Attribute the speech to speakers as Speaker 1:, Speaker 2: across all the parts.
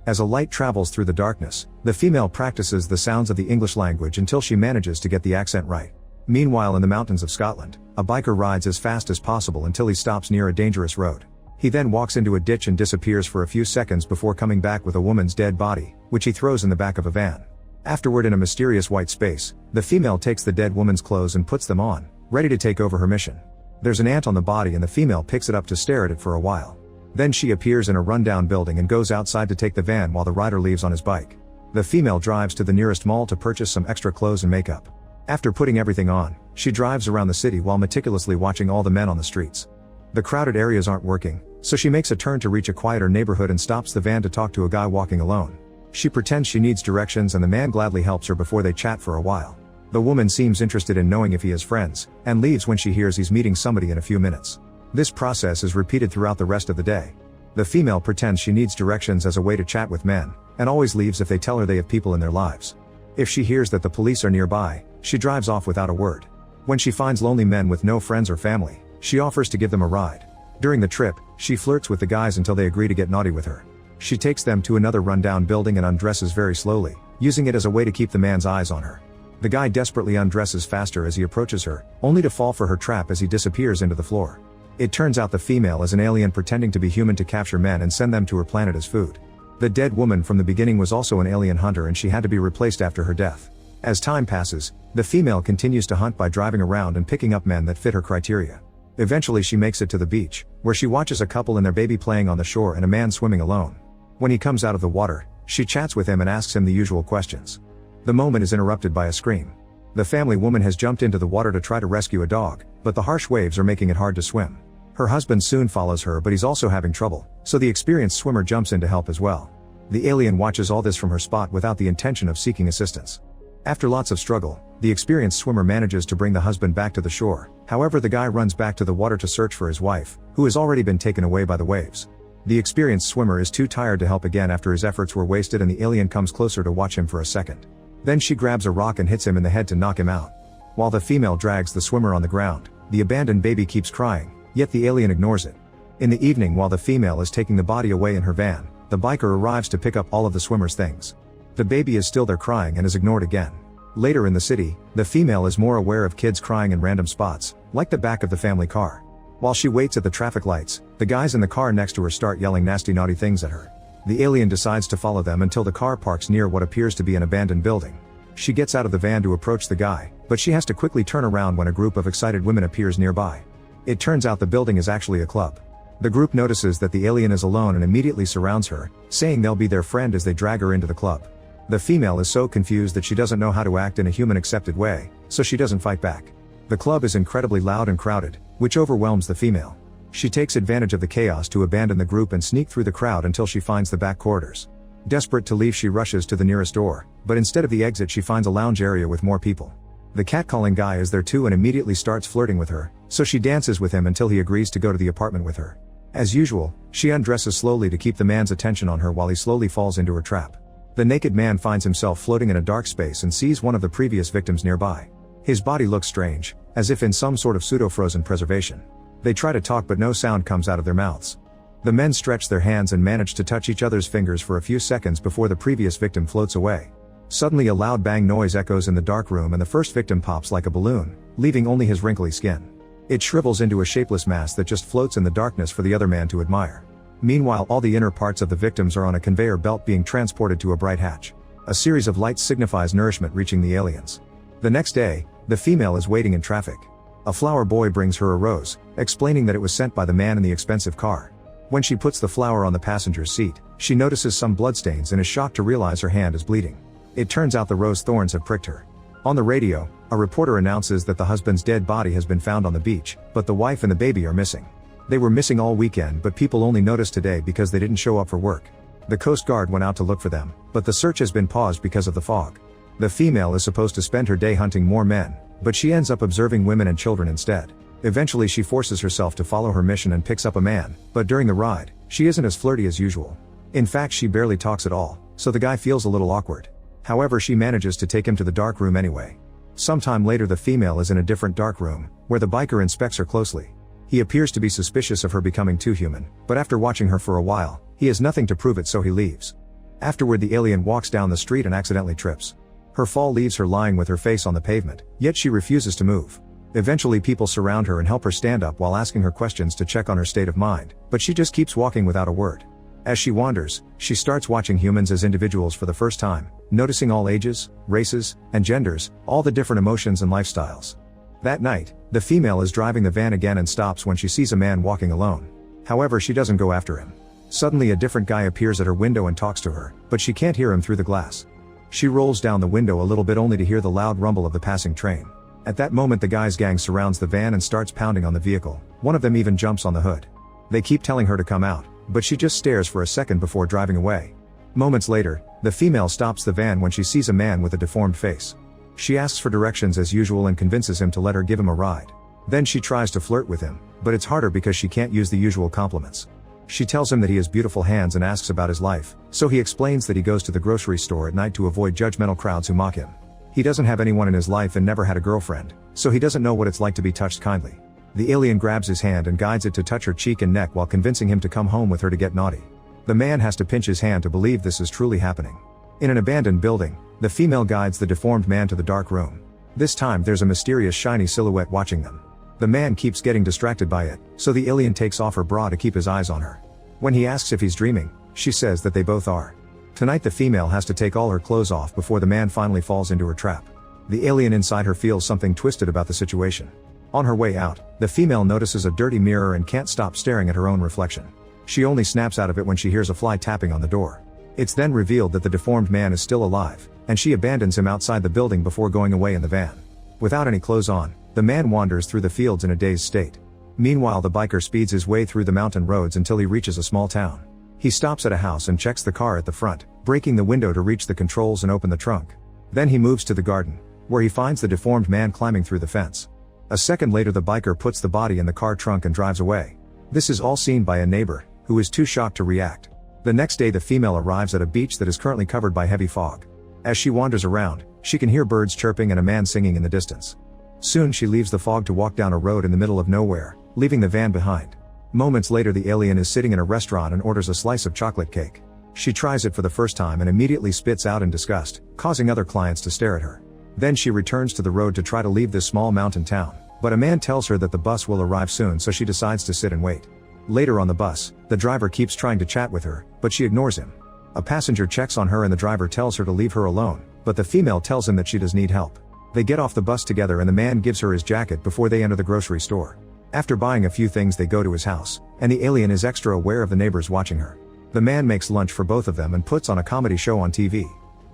Speaker 1: As a light travels through the darkness, the female practices the sounds of the English language until she manages to get the accent right. Meanwhile, in the mountains of Scotland, a biker rides as fast as possible until he stops near a dangerous road. He then walks into a ditch and disappears for a few seconds before coming back with a woman's dead body, which he throws in the back of a van. Afterward, in a mysterious white space, the female takes the dead woman's clothes and puts them on, ready to take over her mission. There's an ant on the body and the female picks it up to stare at it for a while. Then she appears in a rundown building and goes outside to take the van while the rider leaves on his bike. The female drives to the nearest mall to purchase some extra clothes and makeup. After putting everything on, she drives around the city while meticulously watching all the men on the streets. The crowded areas aren't working, so she makes a turn to reach a quieter neighborhood and stops the van to talk to a guy walking alone. She pretends she needs directions and the man gladly helps her before they chat for a while. The woman seems interested in knowing if he has friends, and leaves when she hears he's meeting somebody in a few minutes. This process is repeated throughout the rest of the day. The female pretends she needs directions as a way to chat with men, and always leaves if they tell her they have people in their lives. If she hears that the police are nearby, she drives off without a word. When she finds lonely men with no friends or family, she offers to give them a ride. During the trip, she flirts with the guys until they agree to get naughty with her. She takes them to another rundown building and undresses very slowly, using it as a way to keep the man's eyes on her. The guy desperately undresses faster as he approaches her, only to fall for her trap as he disappears into the floor. It turns out the female is an alien pretending to be human to capture men and send them to her planet as food. The dead woman from the beginning was also an alien hunter and she had to be replaced after her death. As time passes, the female continues to hunt by driving around and picking up men that fit her criteria. Eventually she makes it to the beach, where she watches a couple and their baby playing on the shore and a man swimming alone. When he comes out of the water, she chats with him and asks him the usual questions. The moment is interrupted by a scream. The family woman has jumped into the water to try to rescue a dog, but the harsh waves are making it hard to swim. Her husband soon follows her, but he's also having trouble, so the experienced swimmer jumps in to help as well. The alien watches all this from her spot without the intention of seeking assistance. After lots of struggle, the experienced swimmer manages to bring the husband back to the shore. However, the guy runs back to the water to search for his wife, who has already been taken away by the waves. The experienced swimmer is too tired to help again after his efforts were wasted, and the alien comes closer to watch him for a second. Then she grabs a rock and hits him in the head to knock him out. While the female drags the swimmer on the ground, the abandoned baby keeps crying, yet the alien ignores it. In the evening, while the female is taking the body away in her van, the biker arrives to pick up all of the swimmer's things. The baby is still there crying and is ignored again. Later in the city, the female is more aware of kids crying in random spots, like the back of the family car. While she waits at the traffic lights, the guys in the car next to her start yelling nasty naughty things at her. The alien decides to follow them until the car parks near what appears to be an abandoned building. She gets out of the van to approach the guy, but she has to quickly turn around when a group of excited women appears nearby. It turns out the building is actually a club. The group notices that the alien is alone and immediately surrounds her, saying they'll be their friend as they drag her into the club. The female is so confused that she doesn't know how to act in a human accepted way, so she doesn't fight back. The club is incredibly loud and crowded, which overwhelms the female. She takes advantage of the chaos to abandon the group and sneak through the crowd until she finds the back corridors. Desperate to leave, she rushes to the nearest door, but instead of the exit she finds a lounge area with more people. The catcalling guy is there too and immediately starts flirting with her, so she dances with him until he agrees to go to the apartment with her. As usual, she undresses slowly to keep the man's attention on her while he slowly falls into her trap. The naked man finds himself floating in a dark space and sees one of the previous victims nearby. His body looks strange, as if in some sort of pseudo-frozen preservation. They try to talk but no sound comes out of their mouths. The men stretch their hands and manage to touch each other's fingers for a few seconds before the previous victim floats away. Suddenly a loud bang noise echoes in the dark room and the first victim pops like a balloon, leaving only his wrinkly skin. It shrivels into a shapeless mass that just floats in the darkness for the other man to admire. Meanwhile, all the inner parts of the victims are on a conveyor belt being transported to a bright hatch. A series of lights signifies nourishment reaching the aliens. The next day, the female is waiting in traffic. A flower boy brings her a rose, explaining that it was sent by the man in the expensive car. When she puts the flower on the passenger's seat, she notices some bloodstains and is shocked to realize her hand is bleeding. It turns out the rose thorns have pricked her. On the radio, a reporter announces that the husband's dead body has been found on the beach, but the wife and the baby are missing. They were missing all weekend, but people only noticed today because they didn't show up for work. The Coast Guard went out to look for them, but the search has been paused because of the fog. The female is supposed to spend her day hunting more men, but she ends up observing women and children instead. Eventually she forces herself to follow her mission and picks up a man, but during the ride, she isn't as flirty as usual. In fact, she barely talks at all, so the guy feels a little awkward. However, she manages to take him to the dark room anyway. Sometime later the female is in a different dark room, where the biker inspects her closely. He appears to be suspicious of her becoming too human, but after watching her for a while, he has nothing to prove it, so he leaves. Afterward, the alien walks down the street and accidentally trips. Her fall leaves her lying with her face on the pavement, yet she refuses to move. Eventually, people surround her and help her stand up while asking her questions to check on her state of mind, but she just keeps walking without a word. As she wanders, she starts watching humans as individuals for the first time, noticing all ages, races, and genders, all the different emotions and lifestyles. That night, the female is driving the van again and stops when she sees a man walking alone. However, she doesn't go after him. Suddenly, a different guy appears at her window and talks to her, but she can't hear him through the glass. She rolls down the window a little bit only to hear the loud rumble of the passing train. At that moment, the guy's gang surrounds the van and starts pounding on the vehicle. One of them even jumps on the hood. They keep telling her to come out, but she just stares for a second before driving away. Moments later, the female stops the van when she sees a man with a deformed face. She asks for directions as usual and convinces him to let her give him a ride. Then she tries to flirt with him, but it's harder because she can't use the usual compliments. She tells him that he has beautiful hands and asks about his life, so he explains that he goes to the grocery store at night to avoid judgmental crowds who mock him. He doesn't have anyone in his life and never had a girlfriend, so he doesn't know what it's like to be touched kindly. The alien grabs his hand and guides it to touch her cheek and neck while convincing him to come home with her to get naughty. The man has to pinch his hand to believe this is truly happening. In an abandoned building, the female guides the deformed man to the dark room. This time there's a mysterious shiny silhouette watching them. The man keeps getting distracted by it, so the alien takes off her bra to keep his eyes on her. When he asks if he's dreaming, she says that they both are. Tonight the female has to take all her clothes off before the man finally falls into her trap. The alien inside her feels something twisted about the situation. On her way out, the female notices a dirty mirror and can't stop staring at her own reflection. She only snaps out of it when she hears a fly tapping on the door. It's then revealed that the deformed man is still alive, and she abandons him outside the building before going away in the van. Without any clothes on, the man wanders through the fields in a dazed state. Meanwhile, the biker speeds his way through the mountain roads until he reaches a small town. He stops at a house and checks the car at the front, breaking the window to reach the controls and open the trunk. Then he moves to the garden, where he finds the deformed man climbing through the fence. A second later, the biker puts the body in the car trunk and drives away. This is all seen by a neighbor, who is too shocked to react. The next day, the female arrives at a beach that is currently covered by heavy fog. As she wanders around, she can hear birds chirping and a man singing in the distance. Soon she leaves the fog to walk down a road in the middle of nowhere, leaving the van behind. Moments later, the alien is sitting in a restaurant and orders a slice of chocolate cake. She tries it for the first time and immediately spits out in disgust, causing other clients to stare at her. Then she returns to the road to try to leave this small mountain town, but a man tells her that the bus will arrive soon, so she decides to sit and wait. Later on the bus, the driver keeps trying to chat with her, but she ignores him. A passenger checks on her and the driver tells her to leave her alone, but the female tells him that she does need help. They get off the bus together and the man gives her his jacket before they enter the grocery store. After buying a few things, they go to his house, and the alien is extra aware of the neighbors watching her. The man makes lunch for both of them and puts on a comedy show on TV.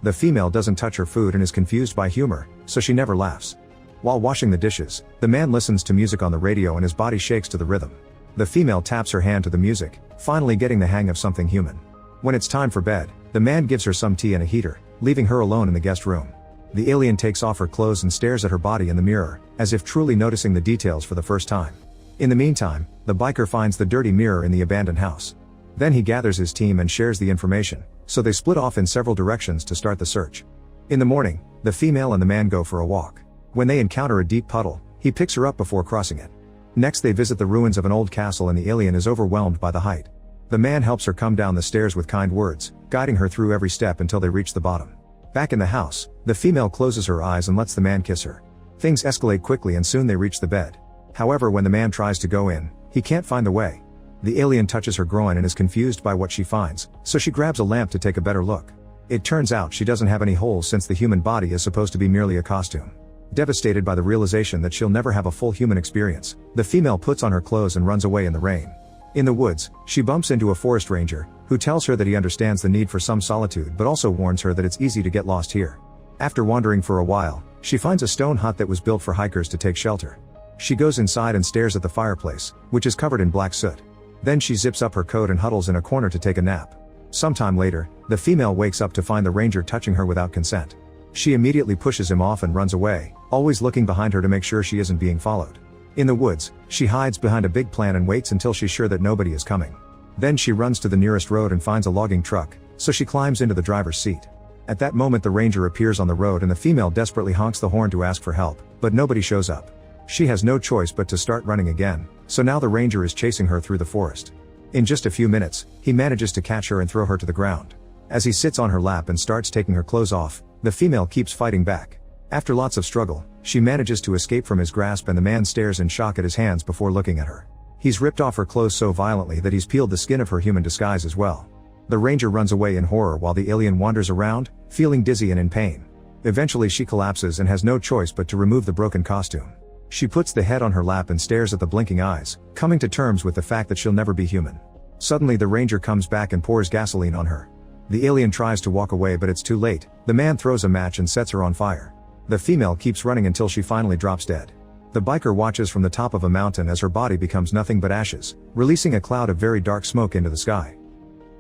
Speaker 1: The female doesn't touch her food and is confused by humor, so she never laughs. While washing the dishes, the man listens to music on the radio and his body shakes to the rhythm. The female taps her hand to the music, finally getting the hang of something human. When it's time for bed, the man gives her some tea and a heater, leaving her alone in the guest room. The alien takes off her clothes and stares at her body in the mirror, as if truly noticing the details for the first time. In the meantime, the biker finds the dirty mirror in the abandoned house. Then he gathers his team and shares the information, so they split off in several directions to start the search. In the morning, the female and the man go for a walk. When they encounter a deep puddle, he picks her up before crossing it. Next, they visit the ruins of an old castle and the alien is overwhelmed by the height. The man helps her come down the stairs with kind words, guiding her through every step until they reach the bottom. Back in the house, the female closes her eyes and lets the man kiss her. Things escalate quickly and soon they reach the bed. However, when the man tries to go in, he can't find the way. The alien touches her groin and is confused by what she finds, so she grabs a lamp to take a better look. It turns out she doesn't have any holes since the human body is supposed to be merely a costume. Devastated by the realization that she'll never have a full human experience, the female puts on her clothes and runs away in the rain. In the woods, she bumps into a forest ranger, who tells her that he understands the need for some solitude but also warns her that it's easy to get lost here. After wandering for a while, she finds a stone hut that was built for hikers to take shelter. She goes inside and stares at the fireplace, which is covered in black soot. Then she zips up her coat and huddles in a corner to take a nap. Sometime later, the female wakes up to find the ranger touching her without consent. She immediately pushes him off and runs away, always looking behind her to make sure she isn't being followed. In the woods, she hides behind a big plant and waits until she's sure that nobody is coming. Then she runs to the nearest road and finds a logging truck, so she climbs into the driver's seat. At that moment, the ranger appears on the road and the female desperately honks the horn to ask for help, but nobody shows up. She has no choice but to start running again, so now the ranger is chasing her through the forest. In just a few minutes, he manages to catch her and throw her to the ground. As he sits on her lap and starts taking her clothes off, the female keeps fighting back. After lots of struggle, she manages to escape from his grasp and the man stares in shock at his hands before looking at her. He's ripped off her clothes so violently that he's peeled the skin of her human disguise as well. The ranger runs away in horror while the alien wanders around, feeling dizzy and in pain. Eventually she collapses and has no choice but to remove the broken costume. She puts the head on her lap and stares at the blinking eyes, coming to terms with the fact that she'll never be human. Suddenly the ranger comes back and pours gasoline on her. The alien tries to walk away but it's too late. The man throws a match and sets her on fire. The female keeps running until she finally drops dead. The biker watches from the top of a mountain as her body becomes nothing but ashes, releasing a cloud of very dark smoke into the sky.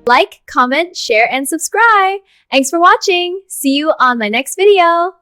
Speaker 2: Like, comment, share, and subscribe. Thanks for watching. See you on my next video.